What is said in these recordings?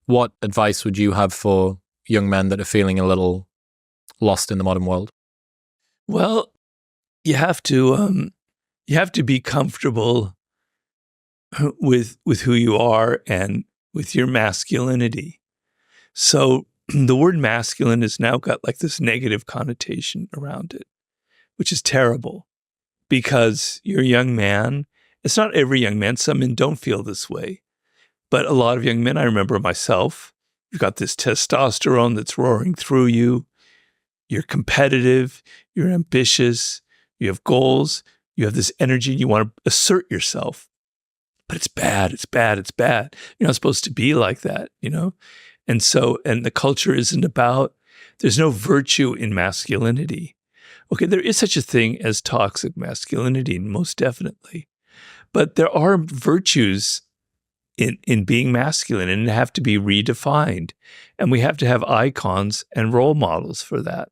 what advice would you have for young men that are feeling a little lost in the modern world? Well, you have to be comfortable with who you are and with your masculinity. So the word masculine has now got like this negative connotation around it, which is terrible because you're a young man. It's not every young man. Some men don't feel this way. But a lot of young men, I remember myself, you've got this testosterone that's roaring through you. You're competitive. You're ambitious. You have goals. You have this energy. And you want to assert yourself. But it's bad. It's bad. It's bad. You're not supposed to be like that, you know? And so, and the culture isn't about, there's no virtue in masculinity. Okay, there is such a thing as toxic masculinity, most definitely. But there are virtues in being masculine, and have to be redefined. And we have to have icons and role models for that.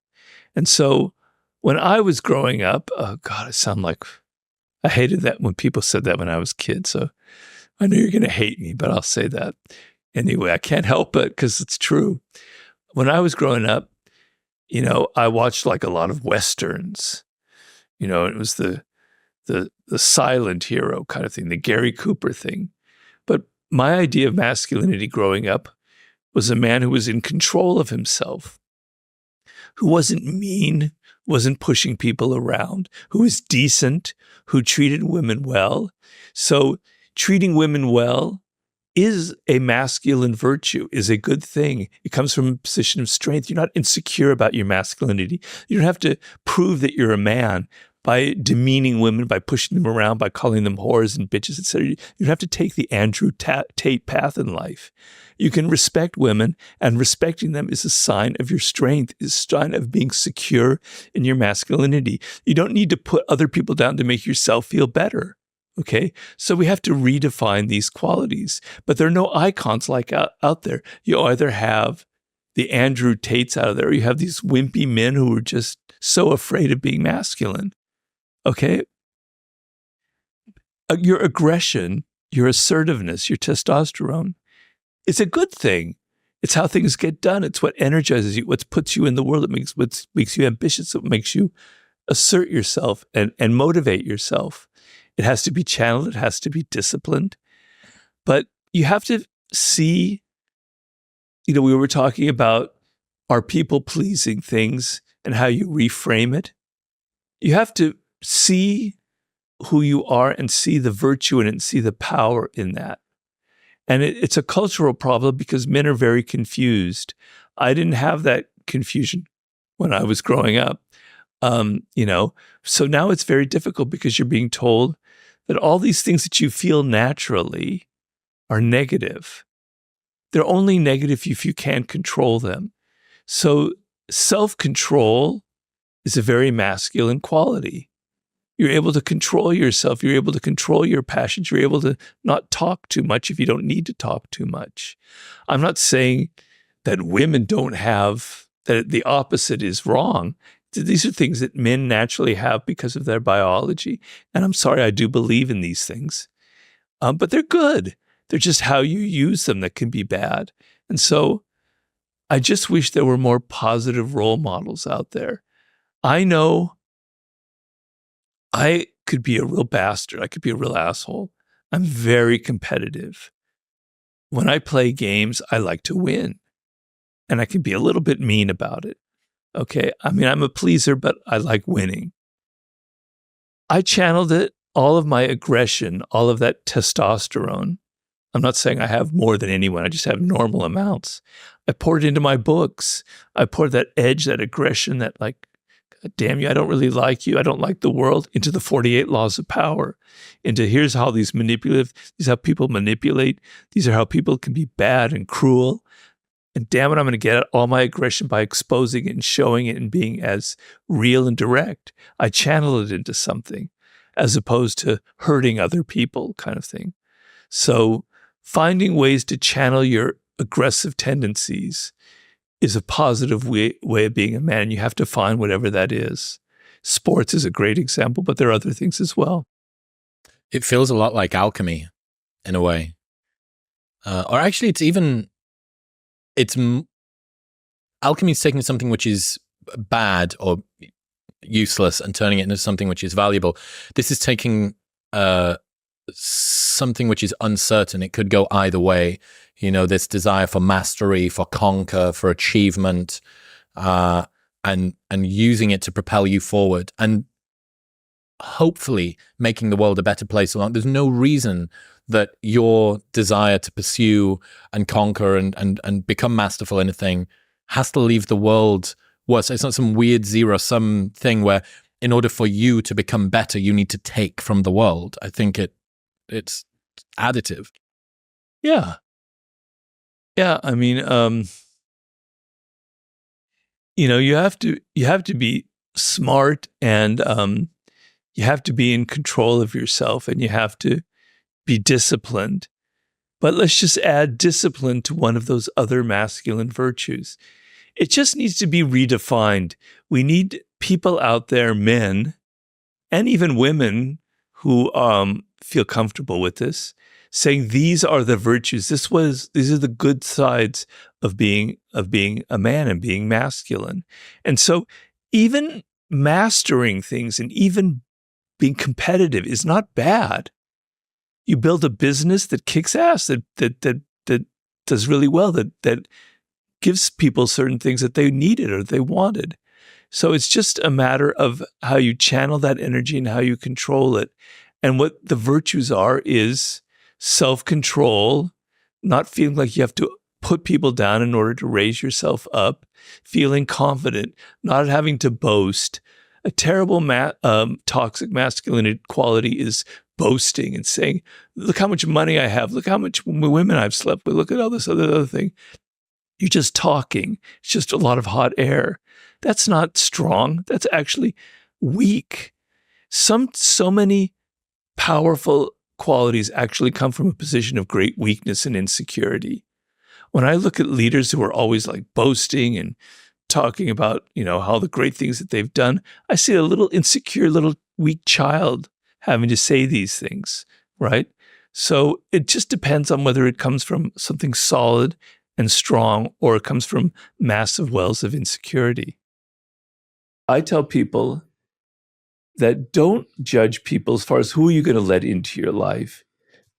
And so when I was growing up, oh God, I hated that when people said that when I was a kid. So I know you're going to hate me, but I'll say that anyway. I can't help it because it's true. When I was growing up, you know, I watched like a lot of Westerns, you know, it was the silent hero kind of thing, the Gary Cooper thing. But my idea of masculinity growing up was a man who was in control of himself, who wasn't mean, wasn't pushing people around, who was decent, who treated women well. So treating women well is a masculine virtue, is a good thing. It comes from a position of strength. You're not insecure about your masculinity. You don't have to prove that you're a man by demeaning women, by pushing them around, by calling them whores and bitches, etc. You don't have to take the Andrew Tate path in life. You can respect women, and respecting them is a sign of your strength, is a sign of being secure in your masculinity. You don't need to put other people down to make yourself feel better. Okay, so we have to redefine these qualities, but there are no icons like out there. You either have the Andrew Tates out of there, or you have these wimpy men who are just so afraid of being masculine. Okay, your aggression, your assertiveness, your testosterone, it's a good thing. It's how things get done. It's what energizes you, what puts you in the world. What makes you ambitious. What makes you assert yourself and motivate yourself. It has to be channeled. It has to be disciplined. But you have to see, you know, we were talking about our people-pleasing things and how you reframe it. You have to see who you are and see the virtue in it and see the power in that. And it's a cultural problem because men are very confused. I didn't have that confusion when I was growing up. You know, so now it's very difficult because you're being told that all these things that you feel naturally are negative. They're only negative if you can't control them. So self-control is a very masculine quality. You're able to control yourself. You're able to control your passions. You're able to not talk too much if you don't need to talk too much. I'm not saying that women don't have, that the opposite is wrong. These are things that men naturally have because of their biology. And I'm sorry, I do believe in these things. But they're good. They're just how you use them that can be bad. And so I just wish there were more positive role models out there. I know I could be a real bastard. I could be a real asshole. I'm very competitive. When I play games, I like to win. And I can be a little bit mean about it. Okay, I mean, I'm a pleaser, but I like winning. I channeled it, all of my aggression, all of that testosterone. I'm not saying I have more than anyone. I just have normal amounts. I poured it into my books. I poured that edge, that aggression, that like, God damn you, I don't really like you. I don't like the world, into the 48 laws of power, into here's how these are how people manipulate. These are how people can be bad and cruel. And damn it, I'm going to get all my aggression by exposing it and showing it and being as real and direct. I channel it into something as opposed to hurting other people kind of thing. So finding ways to channel your aggressive tendencies is a positive way of being a man. You have to find whatever that is. Sports is a great example, but there are other things as well. It feels a lot like alchemy in a way. Or actually, it's even alchemy is taking something which is bad or useless and turning it into something which is valuable. This is taking something which is uncertain. It could go either way. This desire for mastery, for conquer, for achievement, and using it to propel you forward, and hopefully making the world a better place along. There's no reason that your desire to pursue and conquer and become masterful in a thing has to leave the world worse. It's not some weird zero-sum thing where in order for you to become better, you need to take from the world. I think it's additive. Yeah. Yeah. I mean, you have to be smart, and you have to be in control of yourself, and you have to be disciplined. But let's just add discipline to one of those other masculine virtues. It just needs to be redefined. We need people out there, men and even women, who feel comfortable with this, saying these are the virtues. These are the good sides of being a man and being masculine. And so even mastering things and even being competitive is not bad. You build a business that kicks ass, that does really well, that gives people certain things that they needed or they wanted. So it's just a matter of how you channel that energy and how you control it. And what the virtues are is self-control, not feeling like you have to put people down in order to raise yourself up, feeling confident, not having to boast. A terrible toxic masculinity quality is boasting and saying, look how much money I have, look how much women I've slept with, look at all this other thing. You're just talking. It's just a lot of hot air. That's not strong. That's actually weak. So many powerful qualities actually come from a position of great weakness and insecurity. When I look at leaders who are always like boasting and talking about, how the great things that they've done, I see a little insecure, little weak child having to say these things, right? So it just depends on whether it comes from something solid and strong, or it comes from massive wells of insecurity. I tell people that don't judge people as far as who are you going to let into your life.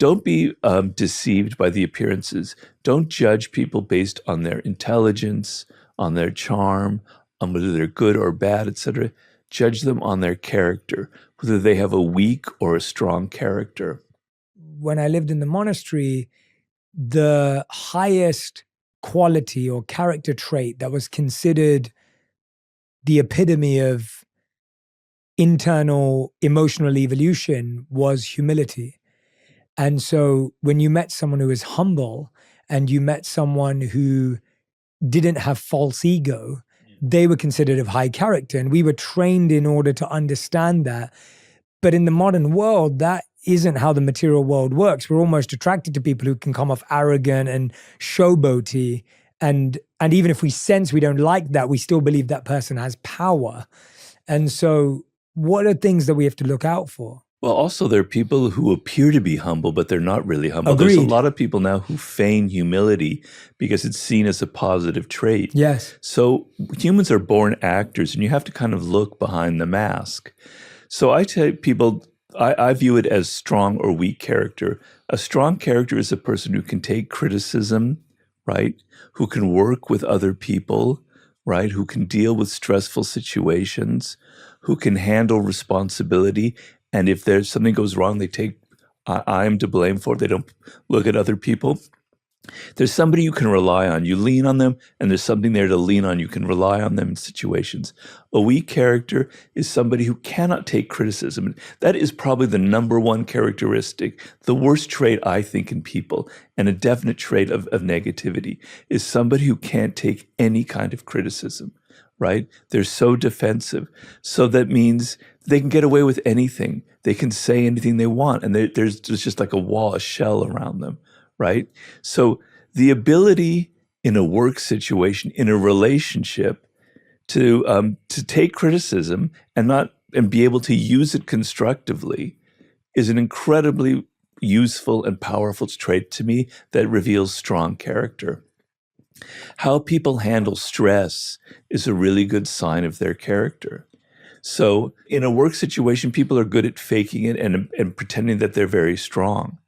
Don't be deceived by the appearances. Don't judge people based on their intelligence, on their charm, on whether they're good or bad, etc. Judge them on their character, whether they have a weak or a strong character. When I lived in the monastery, the highest quality or character trait that was considered the epitome of internal emotional evolution was humility. And so when you met someone who was humble and you met someone who didn't have false ego, they were considered of high character. And we were trained in order to understand that. But in the modern world, that isn't how the material world works. We're almost attracted to people who can come off arrogant and showboaty. And even if we sense we don't like that, we still believe that person has power. And so what are things that we have to look out for? Well, also there are people who appear to be humble, but they're not really humble. Agreed. There's a lot of people now who feign humility because it's seen as a positive trait. Yes. So humans are born actors, and you have to kind of look behind the mask. So I tell people, I view it as strong or weak character. A strong character is a person who can take criticism, right? Who can work with other people, right? Who can deal with stressful situations, who can handle responsibility. And if there's something goes wrong, they take, I'm to blame for it. They don't look at other people. There's somebody you can rely on. You lean on them, and there's something there to lean on. You can rely on them in situations. A weak character is somebody who cannot take criticism. That is probably the number one characteristic, the worst trait, I think, in people, and a definite trait of negativity, is somebody who can't take any kind of criticism, right? They're so defensive. So that means they can get away with anything. They can say anything they want, and there's just like a wall, a shell around them. Right? So the ability in a work situation, in a relationship, to take criticism and be able to use it constructively is an incredibly useful and powerful trait to me that reveals strong character. How people handle stress is a really good sign of their character. So in a work situation, people are good at faking it and pretending that they're very strong.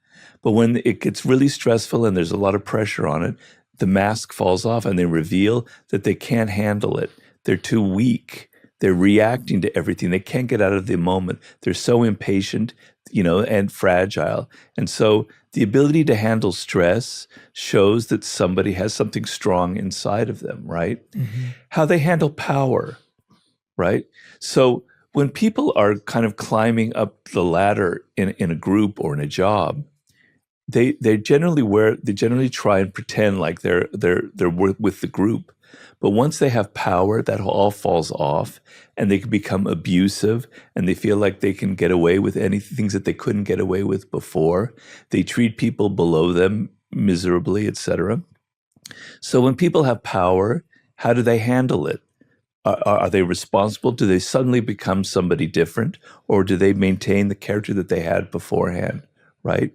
But when it gets really stressful and there's a lot of pressure on it, the mask falls off and they reveal that they can't handle it. They're too weak. They're reacting to everything. They can't get out of the moment. They're so impatient, and fragile. And so the ability to handle stress shows that somebody has something strong inside of them, right? Mm-hmm. How they handle power, right? So when people are kind of climbing up the ladder in a group or in a job, they generally try and pretend like they're with the group. But once they have power, that all falls off, and they can become abusive, and they feel like they can get away with any things that they couldn't get away with before. They treat people below them miserably, etc. So when people have power, how do they handle it? Are they responsible? Do they suddenly become somebody different, or do they maintain the character that they had beforehand, right?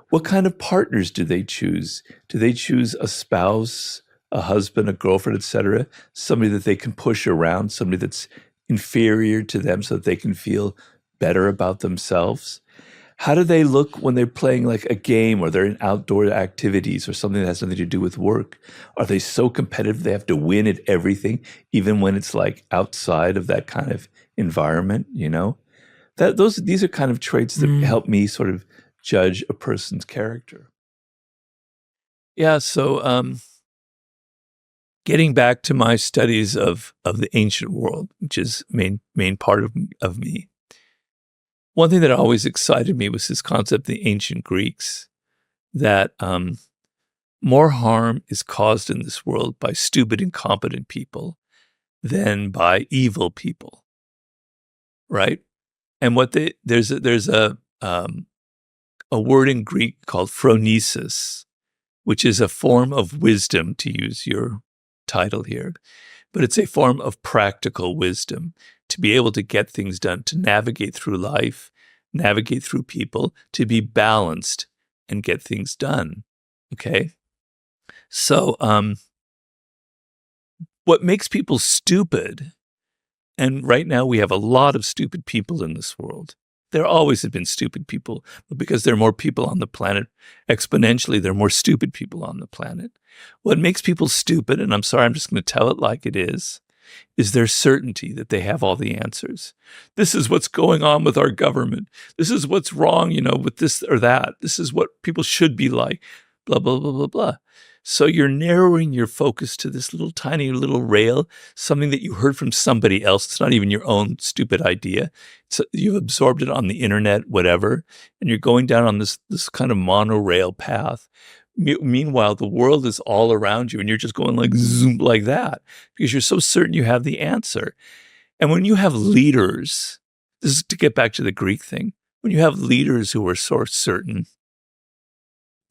What kind of partners do they choose? Do they choose a spouse, a husband, a girlfriend, etc., somebody that they can push around, somebody that's inferior to them so that they can feel better about themselves? How do they look when they're playing like a game or they're in outdoor activities or something that has nothing to do with work? Are they so competitive they have to win at everything, even when it's like outside of that kind of environment, These are kind of traits that help me sort of judge a person's character. Yeah, so getting back to my studies of the ancient world, which is main part of me, one thing that always excited me was this concept of the ancient Greeks, that more harm is caused in this world by stupid, incompetent people than by evil people, right? And there's a word in Greek called phronesis, which is a form of wisdom, to use your title here, but it's a form of practical wisdom to be able to get things done, to navigate through life, navigate through people, to be balanced and get things done. Okay? So what makes people stupid, and right now we have a lot of stupid people in this world. There always have been stupid people, but because there are more people on the planet, exponentially, there are more stupid people on the planet. What makes people stupid, and I'm sorry, I'm just going to tell it like it is their certainty that they have all the answers. This is what's going on with our government. This is what's wrong, with this or that. This is what people should be like, blah, blah, blah, blah, blah. So you're narrowing your focus to this little tiny little rail, something that you heard from somebody else. It's not even your own stupid idea. You've absorbed it on the internet, whatever, and you're going down on this kind of monorail path. Meanwhile, the world is all around you, and you're just going like zoom like that because you're so certain you have the answer. And when you have leaders, this is to get back to the Greek thing, when you have leaders who are so certain,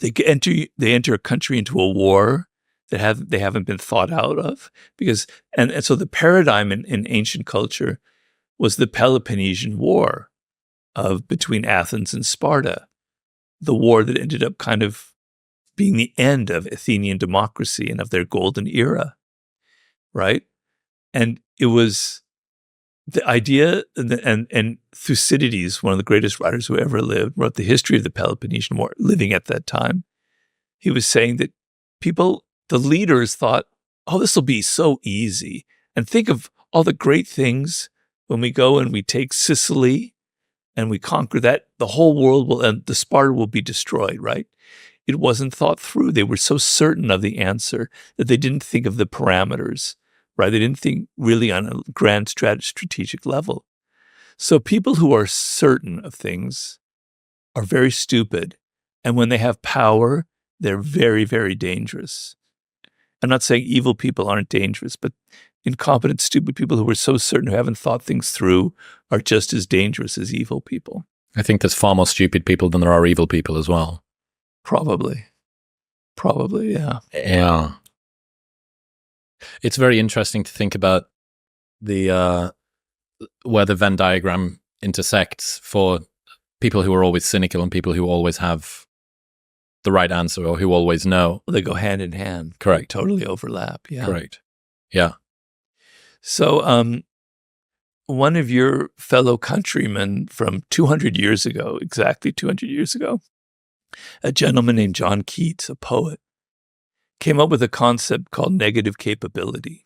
they enter a country into a war that they haven't been thought out of, because and so the paradigm in ancient culture was the Peloponnesian War between Athens and Sparta, the war that ended up kind of being the end of Athenian democracy and of their golden era, right? And it was the idea, and Thucydides, one of the greatest writers who ever lived, wrote the history of the Peloponnesian War, living at that time. He was saying that the leaders thought, oh, this will be so easy. And think of all the great things when we go and we take Sicily and we conquer that, the whole world and the Sparta will be destroyed, right? It wasn't thought through. They were so certain of the answer that they didn't think of the parameters, right? They didn't think really on a grand strategic level. So people who are certain of things are very stupid. And when they have power, they're very, very dangerous. I'm not saying evil people aren't dangerous, but incompetent, stupid people who are so certain, who haven't thought things through, are just as dangerous as evil people. I think there's far more stupid people than there are evil people as well. Probably, yeah. Yeah. It's very interesting to think about where the Venn diagram intersects for people who are always cynical and people who always have the right answer or who always know. They go hand in hand. Correct. They totally overlap. Yeah. Correct. Yeah. So one of your fellow countrymen from 200 years ago, exactly 200 years ago, a gentleman named John Keats, a poet, came up with a concept called negative capability.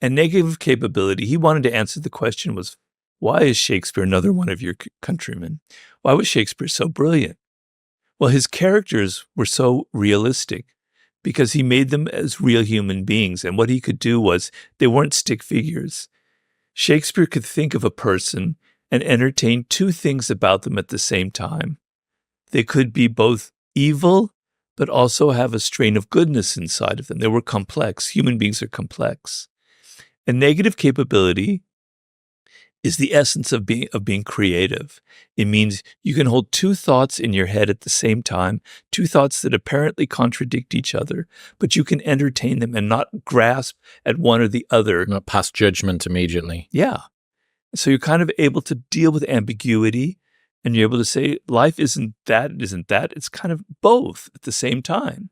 And negative capability, he wanted to answer the question was, why is Shakespeare another one of your countrymen? Why was Shakespeare so brilliant? Well, his characters were so realistic because he made them as real human beings. And what he could do was, they weren't stick figures. Shakespeare could think of a person and entertain two things about them at the same time. They could be both evil, but also have a strain of goodness inside of them. They were complex. Human beings are complex. A negative capability is the essence of being creative. It means you can hold two thoughts in your head at the same time, two thoughts that apparently contradict each other, but you can entertain them and not grasp at one or the other. Not pass judgment immediately. Yeah. So you're kind of able to deal with ambiguity, and you're able to say, life isn't that, it isn't that. It's kind of both at the same time.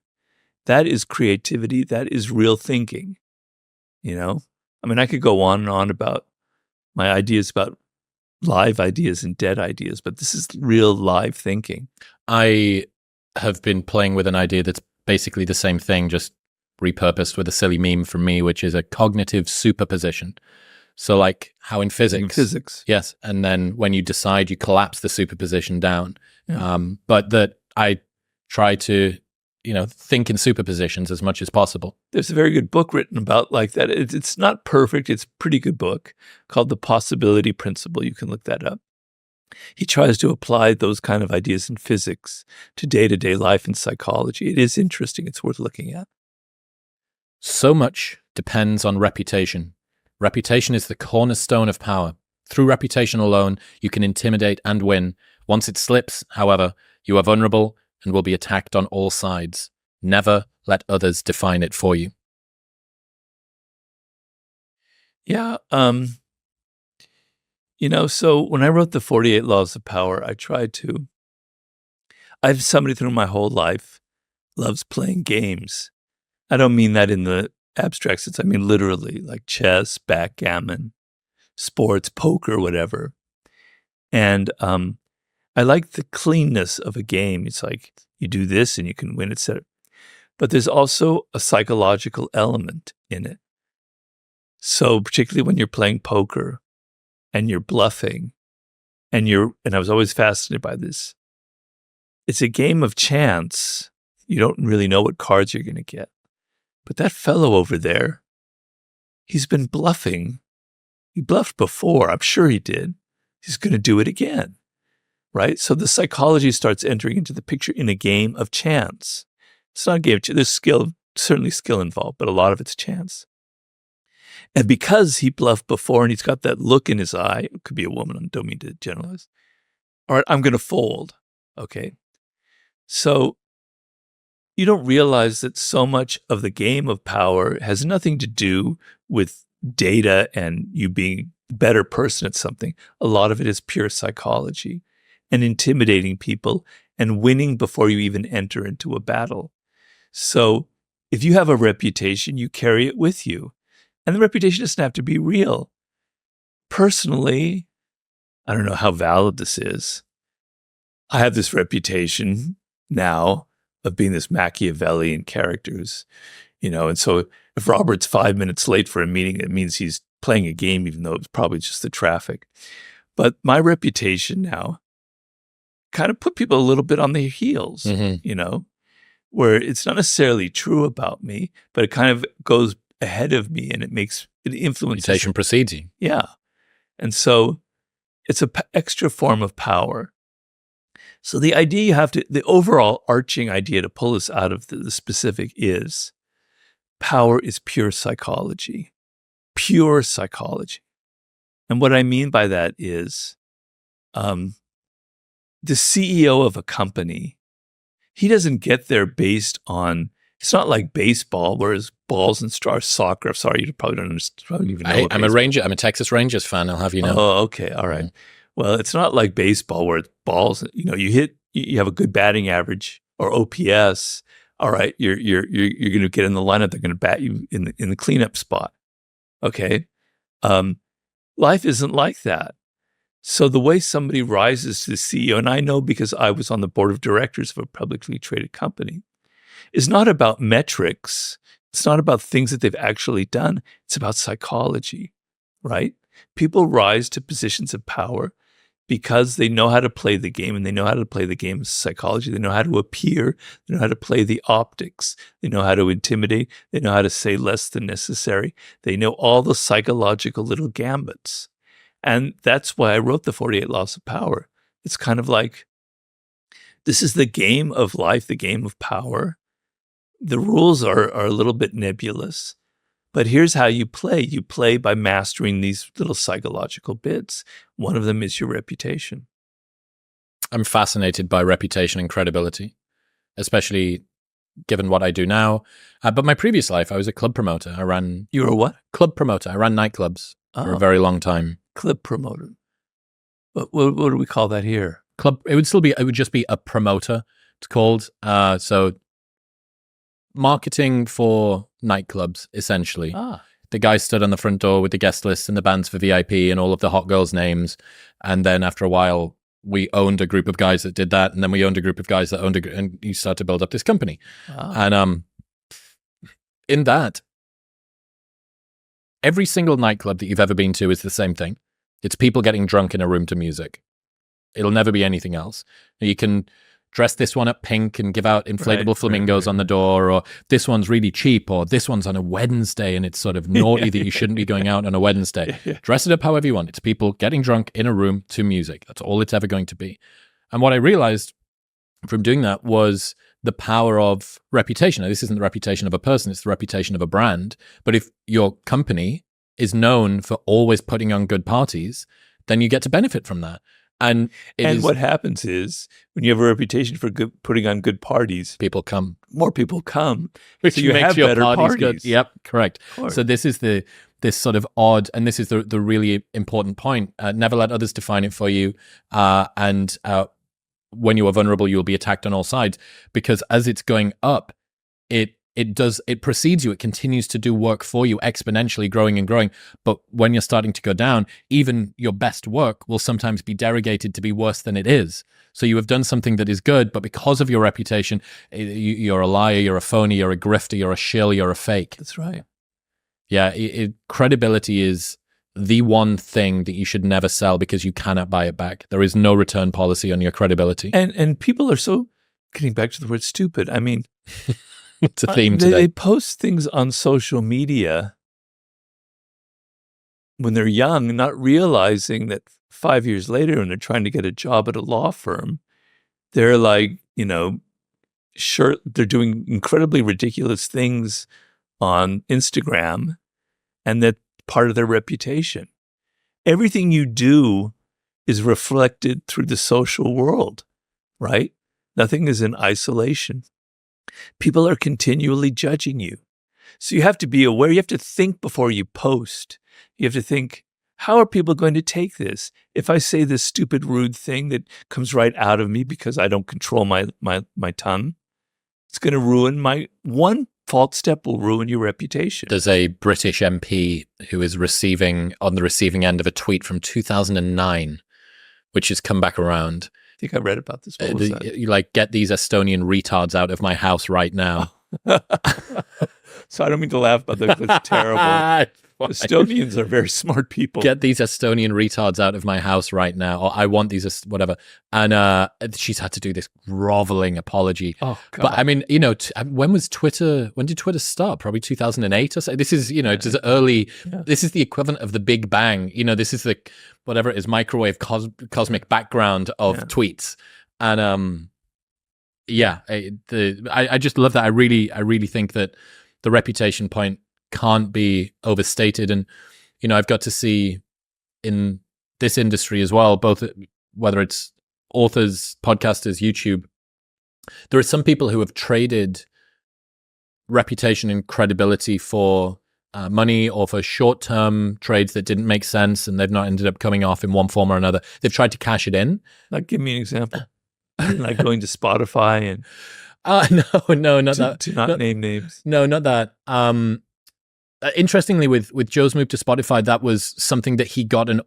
That is creativity. That is real thinking. You know? I mean, I could go on and on about my ideas about live ideas and dead ideas, but this is real live thinking. I have been playing with an idea that's basically the same thing, just repurposed with a silly meme from me, which is a cognitive superposition. So like how in physics. In physics. Yes. And then when you decide, you collapse the superposition down. Yeah. But that I try to, think in superpositions as much as possible. There's a very good book written about like that. It's not perfect. It's a pretty good book called The Possibility Principle. You can look that up. He tries to apply those kind of ideas in physics to day-to-day life and psychology. It is interesting. It's worth looking at. So much depends on reputation. Reputation is the cornerstone of power. Through reputation alone, you can intimidate and win. Once it slips, however, you are vulnerable and will be attacked on all sides. Never let others define it for you. Yeah. So when I wrote the 48 Laws of Power, I have somebody through my whole life loves playing games. I don't mean that in the abstract sense. I mean literally, like chess, backgammon, sports, poker, whatever. And I like the cleanness of a game. It's like you do this and you can win, etc. But there's also a psychological element in it. So particularly when you're playing poker and you're bluffing and I was always fascinated by this. It's a game of chance. You don't really know what cards you're going to get. But that fellow over there, he's been bluffing. He bluffed before. I'm sure he did. He's going to do it again. Right? So the psychology starts entering into the picture in a game of chance. It's not a game of chance. There's certainly skill involved, but a lot of it's chance. And because he bluffed before and he's got that look in his eye, it could be a woman, I don't mean to generalize. All right, I'm going to fold. Okay. So you don't realize that so much of the game of power has nothing to do with data and you being a better person at something. A lot of it is pure psychology and intimidating people and winning before you even enter into a battle. So if you have a reputation, you carry it with you. And the reputation doesn't have to be real. Personally, I don't know how valid this is. I have this reputation now of being this Machiavellian character and so if Robert's 5 minutes late for a meeting, it means he's playing a game, even though it's probably just the traffic. But my reputation now kind of put people a little bit on their heels, where it's not necessarily true about me, but it kind of goes ahead of me and it influences. Reputation precedes you. Yeah. And so it's an extra form of power. So the idea the overall arching idea to pull us out of the specific is power is pure psychology. Pure psychology. And what I mean by that is the CEO of a company, he doesn't get there based on, it's not like baseball, whereas balls and stars, soccer. I'm sorry, you probably don't understand, probably even know. I'm a Ranger. I'm a Texas Rangers fan. I'll have you know. Oh, okay. All right. Well, it's not like baseball where it's balls, you have a good batting average, or OPS, all right, you're going to get in the lineup. They're going to bat you in the cleanup spot. Okay, life isn't like that. So the way somebody rises to the CEO, and I know because I was on the board of directors of a publicly traded company, is not about metrics. It's not about things that they've actually done. It's about psychology, right? People rise to positions of power because they know how to play the game, and they know how to play the game of psychology. They know how to appear. They know how to play the optics. They know how to intimidate. They know how to say less than necessary. They know all the psychological little gambits. And that's why I wrote the 48 Laws of Power. It's kind of like, this is the game of life, the game of power. The rules are a little bit nebulous, but here's how you play. You play by mastering these little psychological bits. One of them is your reputation. I'm fascinated by reputation and credibility, especially given what I do now. But my previous life, I was a club promoter. You were a what? Club promoter. I ran nightclubs for a very long time. Club promoter. What do we call that here? Club. It would just be a promoter. It's called. So marketing for nightclubs, essentially. The guy stood on the front door with the guest list and the bands for VIP and all of the hot girls' names. And then after a while, we owned a group of guys that did that. And then we owned a group of guys that owned and you start to build up this company. And in that, every single nightclub that you've ever been to is the same thing. It's people getting drunk in a room to music. It'll never be anything else. You can dress this one up pink and give out inflatable flamingos on the door, or this one's really cheap, or this one's on a Wednesday and it's sort of naughty that you shouldn't be going out on a Wednesday. Dress it up however you want. It's people getting drunk in a room to music. That's all it's ever going to be. And what I realized from doing that was the power of reputation. Now, this isn't the reputation of a person, it's the reputation of a brand. But if your company is known for always putting on good parties, then you get to benefit from that. And what happens is, when you have a reputation for putting on good parties, more people come, which so you makes have your better parties good. Yep, correct. Of So this is this sort of odd, and this is the really important point. Never let others define it for you. And when you are vulnerable, you will be attacked on all sides, because as it's going up, it precedes you. It continues to do work for you, exponentially growing and growing. But when you're starting to go down, even your best work will sometimes be derogated to be worse than it is. So you have done something that is good, but because of your reputation, you're a liar, you're a phony, you're a grifter, you're a shill, you're a fake. That's right. Yeah, credibility is the one thing that you should never sell, because you cannot buy it back. There is no return policy on your credibility. And people are so, getting back to the word stupid, I mean, it's a theme today. They post things on social media when they're young, not realizing that 5 years later, when they're trying to get a job at a law firm, they're like, sure, they're doing incredibly ridiculous things on Instagram, and that's part of their reputation. Everything you do is reflected through the social world, right? Nothing is in isolation. People are continually judging you. So you have to be aware. You have to think before you post. You have to think, how are people going to take this? If I say this stupid, rude thing that comes right out of me because I don't control my tongue, it's going to ruin one false step will ruin your reputation. There's a British MP who is on the receiving end of a tweet from 2009, which has come back around. I think I read about this. What was that? You get these Estonian retards out of my house right now. So I don't mean to laugh, but that's terrible. Estonians are very smart people. Get these Estonian retards out of my house right now, or I want these, whatever. And she's had to do this groveling apology. Oh, God. But I mean, when did Twitter start? Probably 2008 or so. This is, it's early. Yeah. This is the equivalent of the Big Bang. This is the, whatever it is, microwave cosmic background of tweets. And I just love that. I really think that the reputation point can't be overstated. And, I've got to see in this industry as well, both whether it's authors, podcasters, YouTube, there are some people who have traded reputation and credibility for money, or for short-term trades that didn't make sense and they've not ended up coming off in one form or another. They've tried to cash it in. Like, give me an example. Like going to Spotify and... No, not that. To not name names. No, not that. Interestingly, with Joe's move to Spotify, that was something that he got an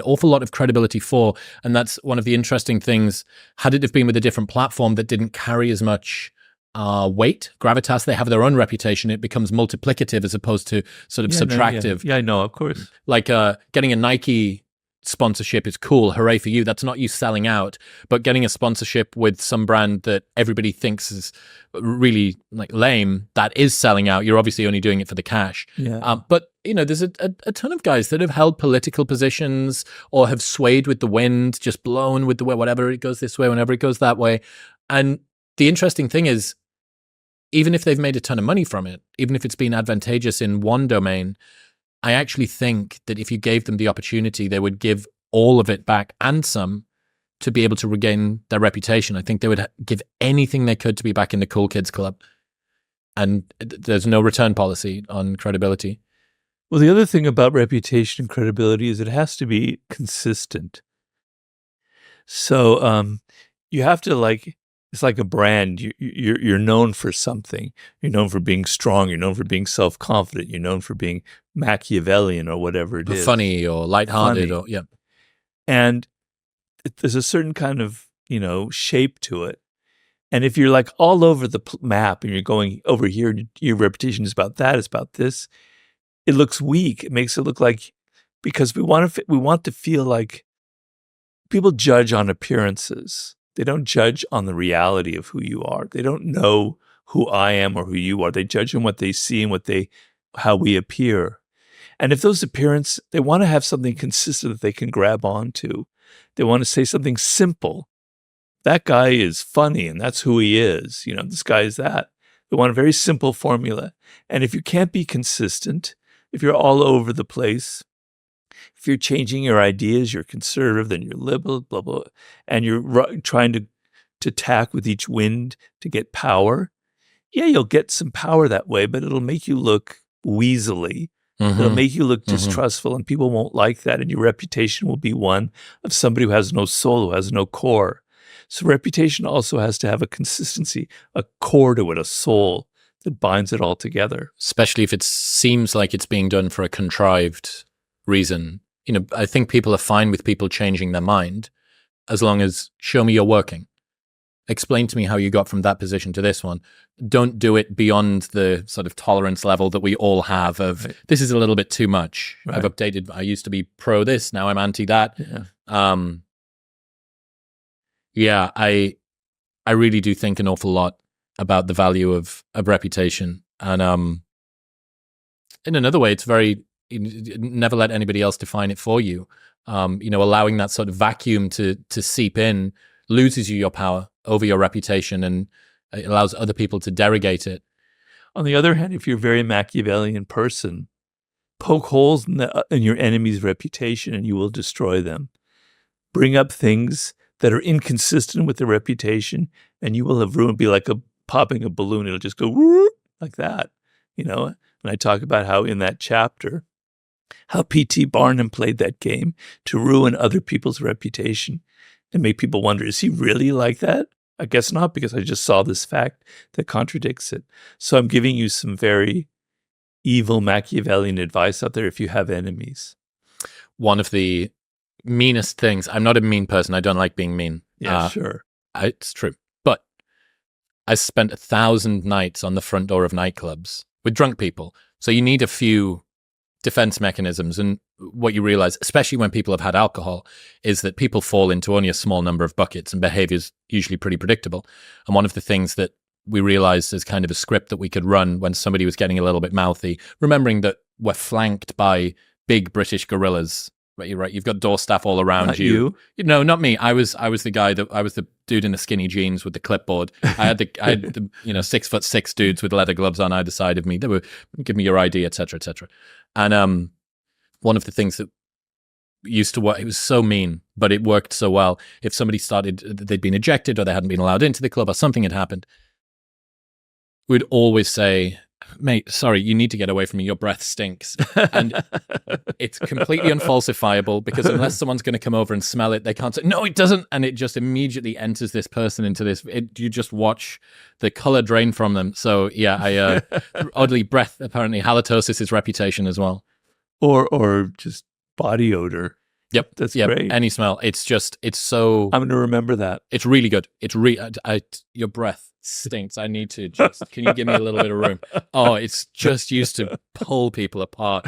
awful lot of credibility for. And that's one of the interesting things. Had it have been with a different platform that didn't carry as much weight, gravitas, they have their own reputation. It becomes multiplicative as opposed to sort of subtractive. Yeah, I know, of course. Like getting a Nike sponsorship is cool. Hooray for you. That's not you selling out. But getting a sponsorship with some brand that everybody thinks is really like lame, that is selling out. You're obviously only doing it for the cash. Yeah. But there's a ton of guys that have held political positions or have swayed with the wind, just blown with the way, whatever it goes this way, whenever it goes that way. And the interesting thing is, even if they've made a ton of money from it, even if it's been advantageous in one domain, I actually think that if you gave them the opportunity, they would give all of it back and some to be able to regain their reputation. I think they would give anything they could to be back in the cool kids club. And there's no return policy on credibility. Well, the other thing about reputation and credibility is it has to be consistent. So you have to it's like a brand. You're known for something. You're known for being strong. You're known for being self-confident. You're known for being Machiavellian or whatever it is. Funny or lighthearted or, yeah. And there's a certain kind of, shape to it. And if you're like all over the map and you're going over here and your reputation is about that, it's about this, it looks weak. It makes it look like, because we want to feel like people judge on appearances. They don't judge on the reality of who you are. They don't know who I am or who you are. They judge on what they see and how we appear. And if those appearances, they want to have something consistent that they can grab onto. They want to say something simple. That guy is funny and that's who he is. This guy is that. They want a very simple formula. And if you can't be consistent, if you're all over the place, if you're changing your ideas, you're conservative, then you're liberal, blah, blah, and you're trying to tack with each wind to get power, yeah, you'll get some power that way, but it'll make you look weaselly. It'll make you look distrustful, and people won't like that, and your reputation will be one of somebody who has no soul, who has no core. So reputation also has to have a consistency, a core to it, a soul that binds it all together. Especially if it seems like it's being done for a contrived reason. I think people are fine with people changing their mind as long as show me you're working. Explain to me how you got from that position to this one. Don't do it beyond the sort of tolerance level that we all have of this is a little bit too much. Right. I've updated. I used to be pro this. Now I'm anti that. Yeah. I really do think an awful lot about the value of reputation. And in another way, it's very, never let anybody else define it for you. Allowing that sort of vacuum to seep in loses you your power over your reputation, and it allows other people to derogate it. On the other hand, if you're a very Machiavellian person, poke holes in your enemy's reputation and you will destroy them. Bring up things that are inconsistent with their reputation and you will have ruined, be like popping a balloon. It'll just go whoop, like that, And I talk about how in that chapter, how P.T. Barnum played that game to ruin other people's reputation and make people wonder, is he really like that? I guess not, because I just saw this fact that contradicts it. So I'm giving you some very evil Machiavellian advice out there if you have enemies. One of the meanest things, I'm not a mean person. I don't like being mean. Yeah, sure. It's true. But I spent 1,000 nights on the front door of nightclubs with drunk people. So you need a few defense mechanisms. And what you realize, especially when people have had alcohol, is that people fall into only a small number of buckets and behavior is usually pretty predictable. And one of the things that we realized as kind of a script that we could run when somebody was getting a little bit mouthy, remembering that we're flanked by big British gorillas. You're right. You've got door staff all around not you. No, not me. I was the guy I was the dude in the skinny jeans with the clipboard. I had the 6'6" dudes with leather gloves on either side of me. They were give me your ID, etc., etc. And one of the things that used to work, it was so mean, but it worked so well. If somebody they'd been ejected or they hadn't been allowed into the club or something had happened, we'd always say, Mate, sorry, you need to get away from me. Your breath stinks. And it's completely unfalsifiable because unless someone's going to come over and smell it, they can't say, no, it doesn't. And it just immediately enters this person into this. You just watch the color drain from them. So yeah, oddly, breath, apparently halitosis' reputation as well. Or just body odor. Yep. That's great. Any smell. It's so. I'm going to remember that. It's really good. It's your breath stinks. I need to can you give me a little bit of room? Oh, it's just used to pull people apart.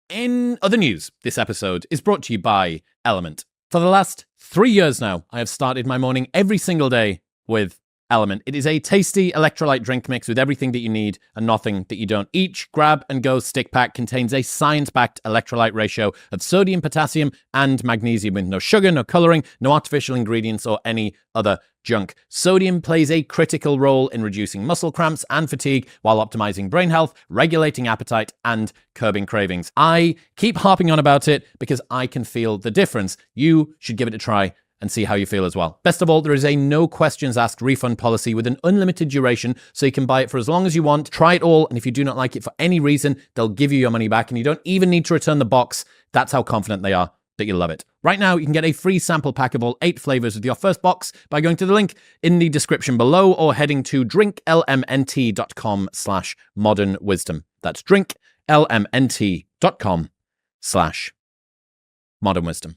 In other news, this episode is brought to you by Element. For the last 3 years now, I have started my morning every single day with Element. It is a tasty electrolyte drink mix with everything that you need and nothing that you don't. Each grab-and-go stick pack contains a science-backed electrolyte ratio of sodium, potassium, and magnesium with no sugar, no coloring, no artificial ingredients, or any other junk. Sodium plays a critical role in reducing muscle cramps and fatigue while optimizing brain health, regulating appetite, and curbing cravings. I keep harping on about it because I can feel the difference. You should give it a try and see how you feel as well. Best of all, there is a no questions asked refund policy with an unlimited duration, so you can buy it for as long as you want. Try it all, and if you do not like it for any reason, they'll give you your money back, and you don't even need to return the box. That's how confident they are that you'll love it. Right now, you can get a free sample pack of all 8 flavors with your first box by going to the link in the description below or heading to drinklmnt.com/modernwisdom. That's drinklmnt.com/modernwisdom.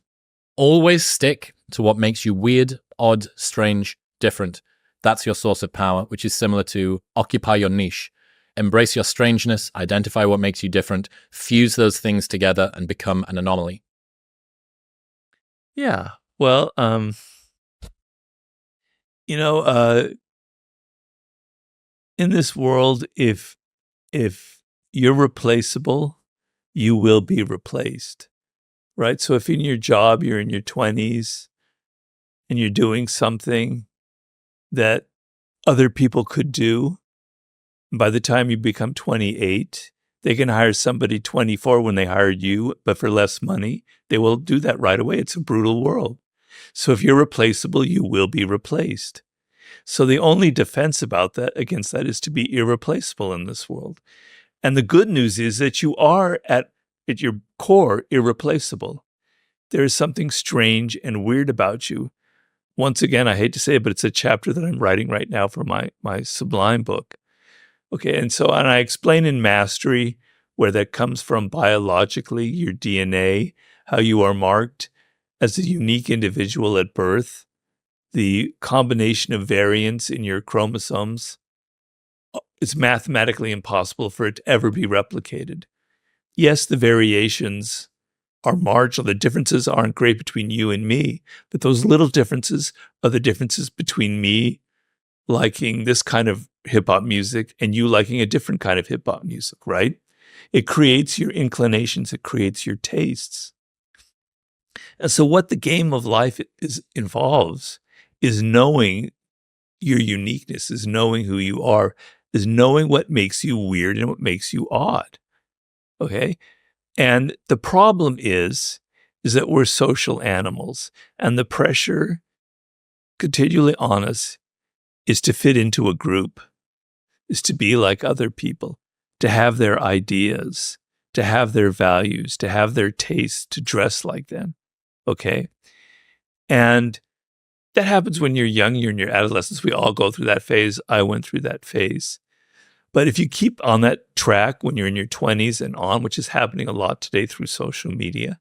Always stick to what makes you weird, odd, strange, different. That's your source of power, which is similar to occupy your niche. Embrace your strangeness, identify what makes you different, fuse those things together, and become an anomaly. Yeah. Well, in this world, if you're replaceable, you will be replaced. Right? So if in your job, you're in your 20s and you're doing something that other people could do, by the time you become 28, they can hire somebody 24 when they hired you, but for less money, they will do that right away. It's a brutal world. So if you're replaceable, you will be replaced. So the only defense against that is to be irreplaceable in this world. And the good news is that you are at your core irreplaceable. There is something strange and weird about you. Once again, I hate to say it, but it's a chapter that I'm writing right now for my Sublime book. Okay, and I explain in Mastery where that comes from biologically, your DNA, how you are marked as a unique individual at birth, the combination of variants in your chromosomes. It's mathematically impossible for it to ever be replicated. Yes, the variations are marginal. The differences aren't great between you and me, but those little differences are the differences between me liking this kind of hip-hop music and you liking a different kind of hip-hop music, right? It creates your inclinations. It creates your tastes. And so what the game of life involves is knowing your uniqueness, is knowing who you are, is knowing what makes you weird and what makes you odd. Okay? And the problem is that we're social animals, and the pressure continually on us is to fit into a group, is to be like other people, to have their ideas, to have their values, to have their tastes, to dress like them. Okay? And that happens when you're young, you're in your adolescence. We all go through that phase. I went through that phase. But if you keep on that track when you're in your 20s and on, which is happening a lot today through social media,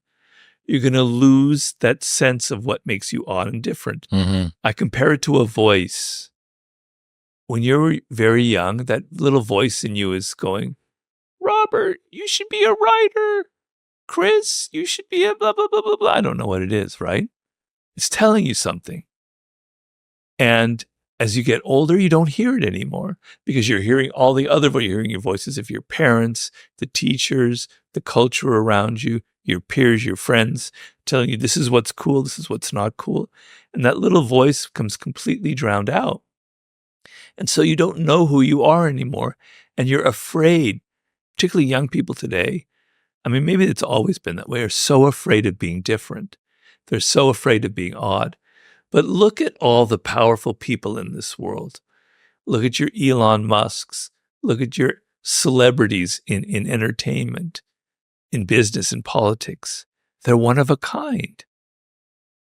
you're going to lose that sense of what makes you odd and different. Mm-hmm. I compare it to a voice. When you're very young, that little voice in you is going, Robert, you should be a writer. Chris, you should be a blah, blah, blah, blah, blah. I don't know what it is, right? It's telling you something. And as you get older, you don't hear it anymore because you're hearing all the other voices. You're hearing your voices of your parents, the teachers, the culture around you, your peers, your friends, telling you this is what's cool, this is what's not cool. And that little voice comes completely drowned out. And so you don't know who you are anymore. And you're afraid, particularly young people today. I mean, maybe it's always been that way, are so afraid of being different. They're so afraid of being odd. But look at all the powerful people in this world. Look at your Elon Musks. Look at your celebrities in entertainment, in business, in politics. They're one of a kind.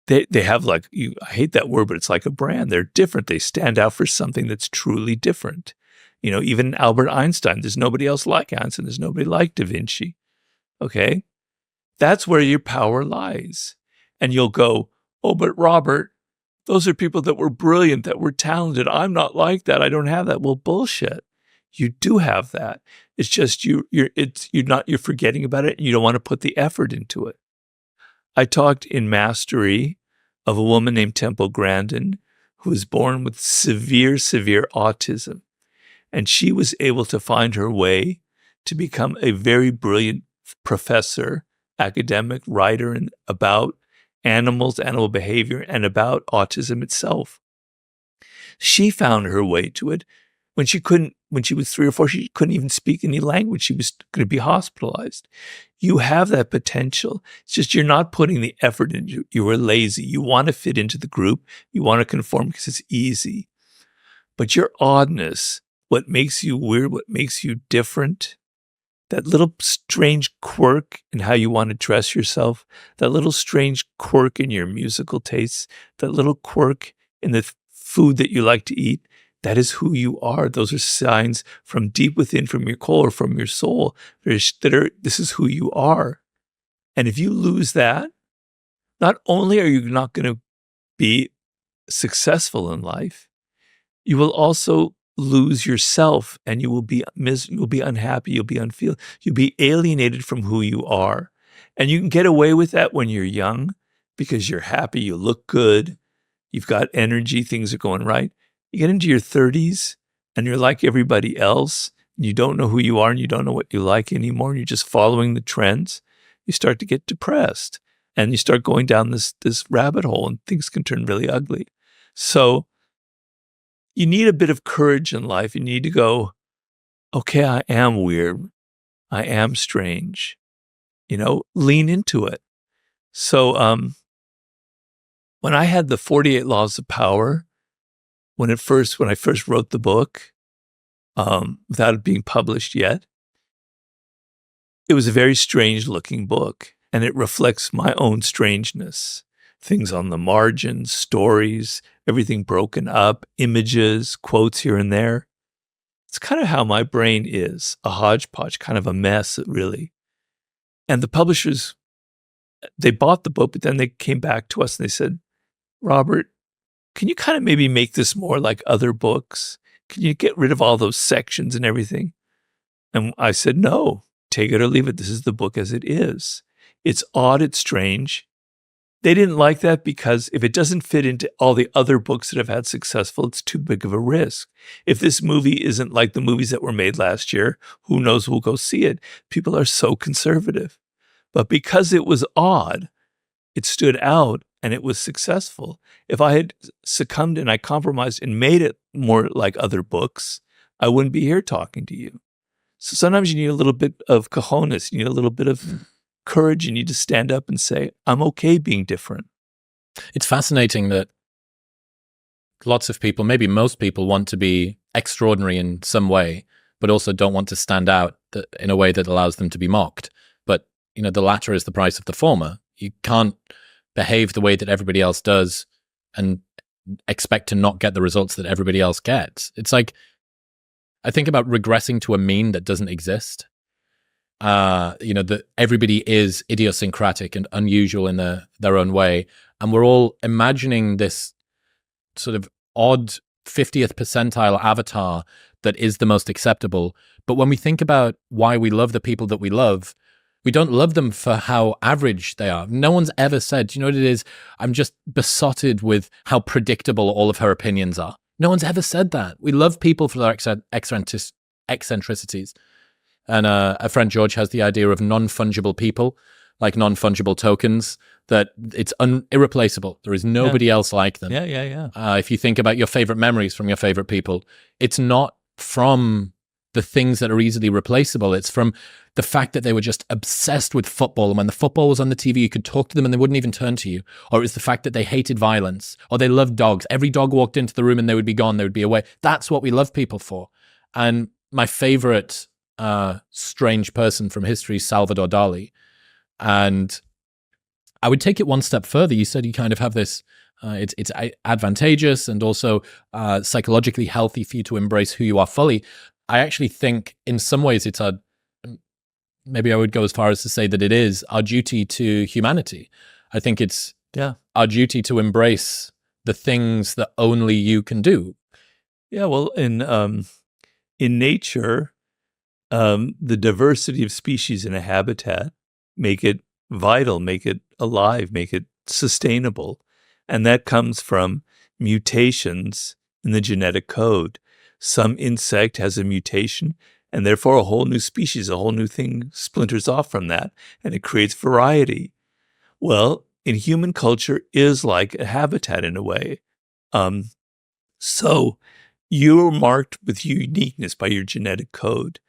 They have I hate that word, but it's like a brand. They're different. They stand out for something that's truly different. Even Albert Einstein, there's nobody else like Einstein. There's nobody like Da Vinci. Okay? That's where your power lies. And you'll go, oh, but Robert, those are people that were brilliant, that were talented. I'm not like that. I don't have that. Well, bullshit. You do have that. It's just you're forgetting about it and you don't want to put the effort into it. I talked in Mastery of a woman named Temple Grandin who was born with severe autism. And she was able to find her way to become a very brilliant professor, academic writer about animals, animal behavior, and about autism itself. She found her way to it when she was 3 or 4, she couldn't even speak any language. She was going to be hospitalized. You have that potential. It's just you're not putting the effort into it. You were lazy. You want to fit into the group. You want to conform because it's easy. But your oddness, what makes you weird, what makes you different, that little strange quirk in how you want to dress yourself, that little strange quirk in your musical tastes, that little quirk in the food that you like to eat, that is who you are. Those are signs from deep within, from your core, or from your soul, this is who you are. And if you lose that, not only are you not going to be successful in life, you will also lose yourself, and you will be unhappy, you'll be you'll be alienated from who you are. And you can get away with that when you're young because you're happy, you look good, you've got energy, things are going right. You get into your 30s and you're like everybody else, and you don't know who you are and you don't know what you like anymore, and you're just following the trends. You start to get depressed and you start going down this rabbit hole, and things can turn really ugly. So you need a bit of courage in life. You need to go, okay, I am weird. I am strange. Lean into it. So when I had the 48 Laws of Power, when I first wrote the book, without it being published yet, it was a very strange looking book, and it reflects my own strangeness. Things on the margins, stories, everything broken up, images, quotes here and there. It's kind of how my brain is, a hodgepodge, kind of a mess, really. And the publishers, they bought the book, but then they came back to us and they said, Robert, can you kind of maybe make this more like other books? Can you get rid of all those sections and everything? And I said, no, take it or leave it. This is the book as it is. It's odd, it's strange. They didn't like that because if it doesn't fit into all the other books that have had successful, it's too big of a risk. If this movie isn't like the movies that were made last year, who knows who'll go see it? People are so conservative. But because it was odd, it stood out and it was successful. If I had succumbed and I compromised and made it more like other books, I wouldn't be here talking to you. So sometimes you need a little bit of cojones, you need a little bit of courage, you need to stand up and say, I'm okay being different. It's fascinating that lots of people, maybe most people, want to be extraordinary in some way, but also don't want to stand out in a way that allows them to be mocked. But, the latter is the price of the former. You can't behave the way that everybody else does and expect to not get the results that everybody else gets. It's like, I think about regressing to a mean that doesn't exist. That everybody is idiosyncratic and unusual in their own way. And we're all imagining this sort of odd 50th percentile avatar that is the most acceptable. But when we think about why we love the people that we love, we don't love them for how average they are. No one's ever said, you know what it is? I'm just besotted with how predictable all of her opinions are. No one's ever said that. We love people for their eccentricities. And a friend, George, has the idea of non-fungible people, like non-fungible tokens, that it's irreplaceable. There is nobody else like them. Yeah. If you think about your favorite memories from your favorite people, it's not from the things that are easily replaceable. It's from the fact that they were just obsessed with football. And when the football was on the TV, you could talk to them and they wouldn't even turn to you. Or it was the fact that they hated violence, or they loved dogs. Every dog walked into the room and they would be gone. They would be away. That's what we love people for. And my favorite strange person from history, Salvador Dali. And I would take it one step further. You said you kind of have this, it's advantageous and also psychologically healthy for you to embrace who you are fully. I actually think in some ways it's maybe I would go as far as to say that it is our duty to humanity. I think it's our duty to embrace the things that only you can do. Yeah, well, in nature, the diversity of species in a habitat make it vital, make it alive, make it sustainable. And that comes from mutations in the genetic code. Some insect has a mutation, and therefore a whole new species, a whole new thing splinters off from that, and it creates variety. Well, in human culture is like a habitat in a way. So you're marked with uniqueness by your genetic code.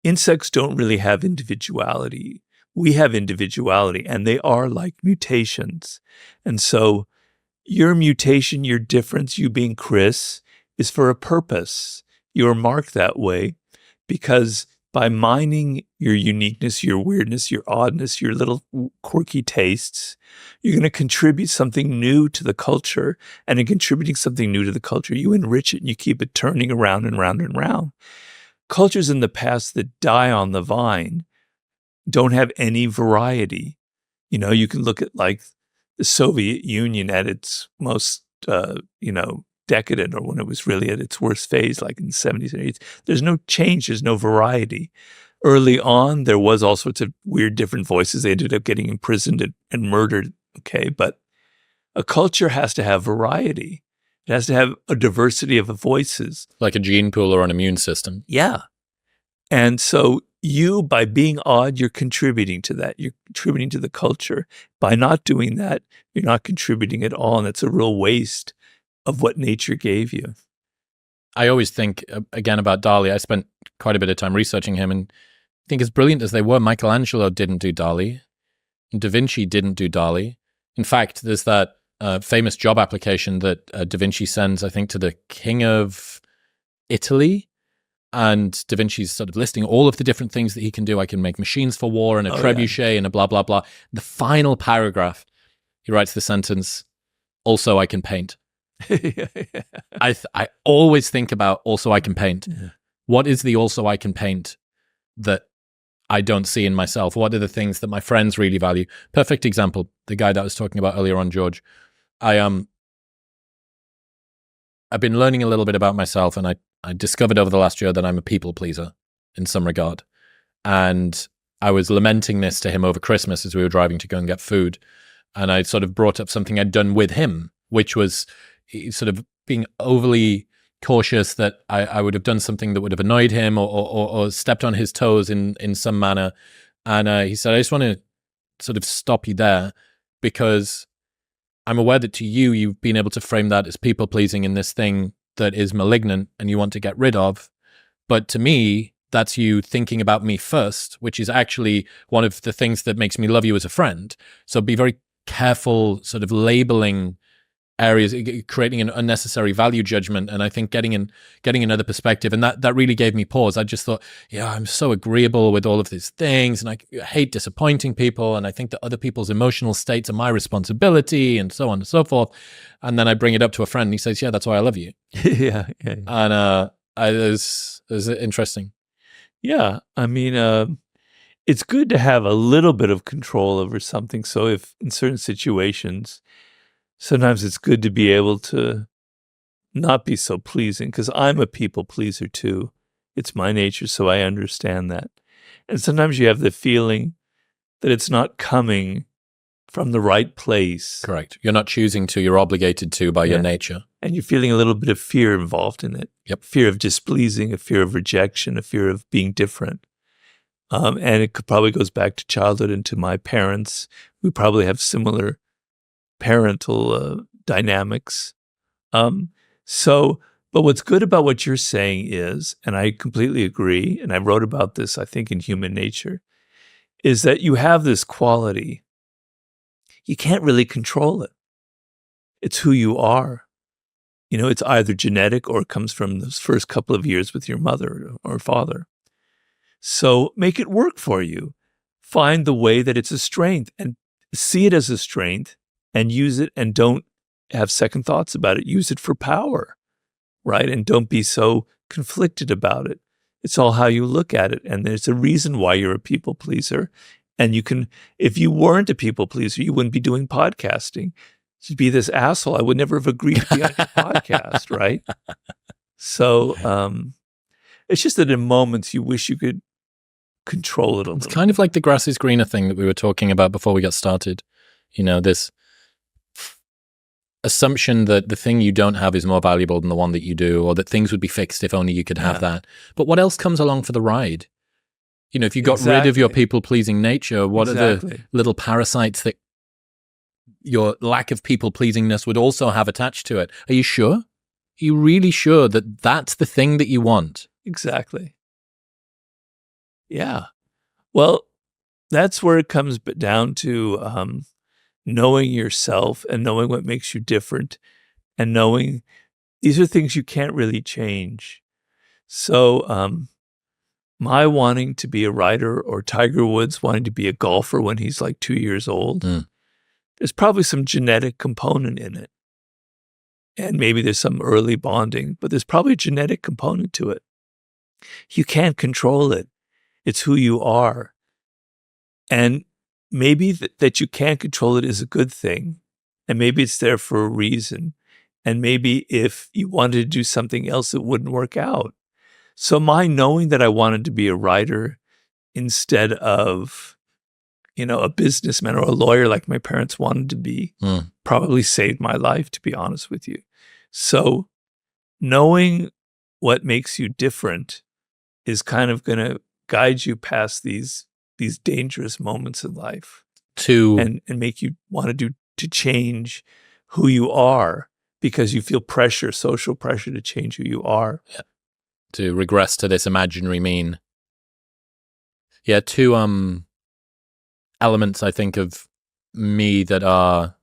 Insects don't really have individuality. We have individuality, and they are like mutations. And so your mutation, your difference, you being Chris, is for a purpose. You're marked that way because by mining your uniqueness, your weirdness, your oddness, your little quirky tastes, you're going to contribute something new to the culture. And in contributing something new to the culture, you enrich it and you keep it turning around and round and round. Cultures in the past that die on the vine don't have any variety. You know, you can look at like the Soviet Union at its most, decadent, or when it was really at its worst phase, like in the 70s and 80s. There's no change. There's no variety. Early on, there was all sorts of weird different voices. They ended up getting imprisoned and murdered. Okay. But a culture has to have variety. It has to have a diversity of voices. Like a gene pool or an immune system. Yeah. And so you, by being odd, you're contributing to that. You're contributing to the culture. By not doing that, you're not contributing at all. And it's a real waste of what nature gave you. I always think, again, about Dali. I spent quite a bit of time researching him, and I think as brilliant as they were, Michelangelo didn't do Dali. Da Vinci didn't do Dali. In fact, there's that famous job application that Da Vinci sends, I think, to the King of Italy. And Da Vinci's sort of listing all of the different things that he can do. I can make machines for war and a trebuchet and a blah, blah, blah. The final paragraph, he writes the sentence, also I can paint. I always think about also I can paint. Yeah. What is the also I can paint that I don't see in myself? What are the things that my friends really value? Perfect example, the guy that I was talking about earlier on, George. I've been learning a little bit about myself, and I discovered over the last year that I'm a people pleaser in some regard. And I was lamenting this to him over Christmas as we were driving to go and get food. And I sort of brought up something I'd done with him, which was sort of being overly cautious that I would have done something that would have annoyed him or stepped on his toes in some manner. And he said, I just want to sort of stop you there because I'm aware that to you, you've been able to frame that as people-pleasing in this thing that is malignant and you want to get rid of. But to me, that's you thinking about me first, which is actually one of the things that makes me love you as a friend. So be very careful sort of labeling areas, creating an unnecessary value judgment. And I think getting another perspective, and that really gave me pause. I just thought, yeah, I'm so agreeable with all of these things, and I hate disappointing people, and I think that other people's emotional states are my responsibility, and so on and so forth. And then I bring it up to a friend, and he says, yeah, that's why I love you. Yeah. And it was interesting. Yeah, I mean, it's good to have a little bit of control over something. So if in certain situations, sometimes it's good to be able to not be so pleasing, because I'm a people pleaser too. It's my nature, so I understand that. And sometimes you have the feeling that it's not coming from the right place. Correct. You're not choosing to, you're obligated to by your nature. And you're feeling a little bit of fear involved in it. Yep. Fear of displeasing, a fear of rejection, a fear of being different. And it probably goes back to childhood and to my parents, who probably have similar parental dynamics. But what's good about what you're saying is, and I completely agree, and I wrote about this, I think, in Human Nature, is that you have this quality. You can't really control it. It's who you are. You know, it's either genetic or it comes from those first couple of years with your mother or father. So make it work for you. Find the way that it's a strength and see it as a strength and use it, and don't have second thoughts about it. Use it for power, right? And don't be so conflicted about it. It's all how you look at it. And there's a reason why you're a people pleaser. And you can, if you weren't a people pleaser, you wouldn't be doing podcasting. To be this asshole, I would never have agreed to be on your podcast, right? So it's just that in moments you wish you could control it a little. It's kind of like the grass is greener thing that we were talking about before we got started. You know, this assumption that the thing you don't have is more valuable than the one that you do, or that things would be fixed if only you could have that. But what else comes along for the ride? You know, if you got rid of your people-pleasing nature, what are the little parasites that your lack of people-pleasingness would also have attached to it? Are you sure? Are you really sure that that's the thing that you want? Exactly. Yeah. Well, that's where it comes down to knowing yourself and knowing what makes you different, and knowing these are things you can't really change. So my wanting to be a writer, or Tiger Woods wanting to be a golfer when he's like 2 years old, there's probably some genetic component in it. And maybe there's some early bonding, but there's probably a genetic component to it. You can't control it. It's who you are. And maybe that you can't control it is a good thing. And maybe it's there for a reason. And maybe if you wanted to do something else, it wouldn't work out. So my knowing that I wanted to be a writer instead of, you know, a businessman or a lawyer like my parents wanted to be probably saved my life, to be honest with you. So knowing what makes you different is kind of going to guide you past these dangerous moments in life, and make you want to change who you are, because you feel pressure, social pressure, to change who you are. Yeah. To regress to this imaginary mean. Yeah, two elements I think of me that are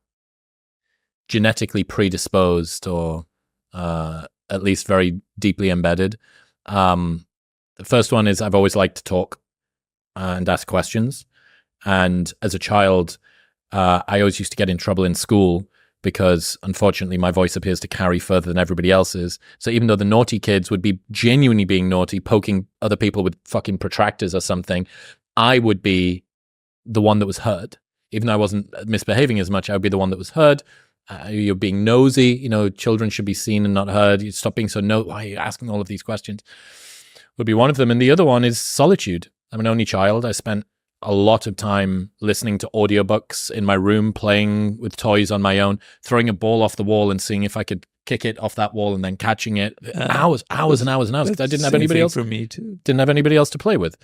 genetically predisposed, or at least very deeply embedded. The first one is I've always liked to talk and ask questions. And as a child, I always used to get in trouble in school because, unfortunately, my voice appears to carry further than everybody else's. So even though the naughty kids would be genuinely being naughty, poking other people with fucking protractors or something, I would be the one that was heard. Even though I wasn't misbehaving as much, I would be the one that was heard. You're being nosy. You know, children should be seen and not heard. You stop being so why are you asking all of these questions? Would be one of them. And the other one is solitude. I'm an only child. I spent a lot of time listening to audiobooks in my room, playing with toys on my own, throwing a ball off the wall and seeing if I could kick it off that wall and then catching it. Hours and hours and hours, because I didn't have anybody else. For me too. Didn't have anybody else to play with.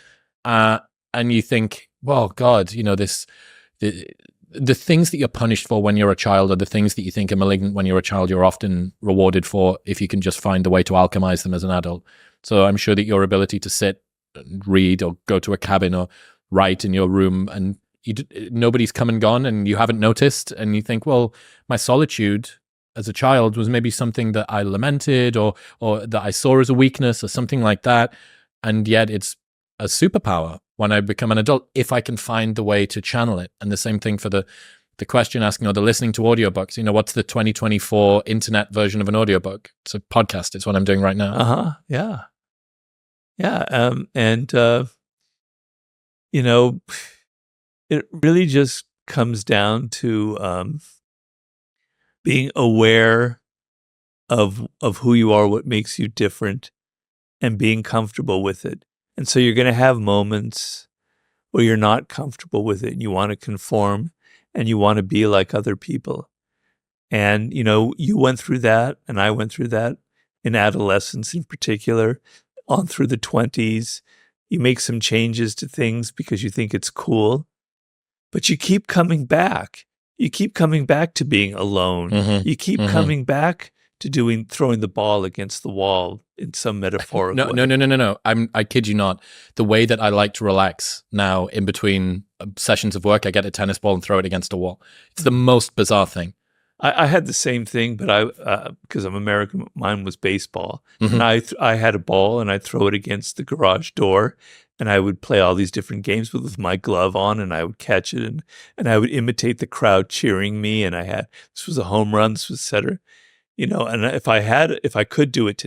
And you think, well, God, you know, the things that you're punished for when you're a child, or the things that you think are malignant when you're a child, you're often rewarded for if you can just find the way to alchemize them as an adult. So I'm sure that your ability to sit and read, or go to a cabin, or write in your room, and nobody's come and gone and you haven't noticed, and you think, well, my solitude as a child was maybe something that I lamented, or that I saw as a weakness, or something like that. And yet it's a superpower when I become an adult, if I can find the way to channel it. And the same thing for the question asking, or the listening to audiobooks. You know, what's the 2024 internet version of an audiobook? It's a podcast. It's what I'm doing right now. Yeah. Yeah. You know, it really just comes down to being aware of who you are, what makes you different, and being comfortable with it. And so you're going to have moments where you're not comfortable with it, and you want to conform, and you want to be like other people. And, you know, you went through that, and I went through that in adolescence in particular, on through the 20s. You make some changes to things because you think it's cool, but you keep coming back. You keep coming back to being alone. You keep coming back to throwing the ball against the wall in some metaphorical way. No. I kid you not. The way that I like to relax now in between sessions of work, I get a tennis ball and throw it against a wall. It's the most bizarre thing. I had the same thing, but because I'm American, mine was baseball. Mhm. And I had a ball and I'd throw it against the garage door and I would play all these different games with my glove on and I would catch it and I would imitate the crowd cheering me. And this was a home run, this was et cetera. And if I could do it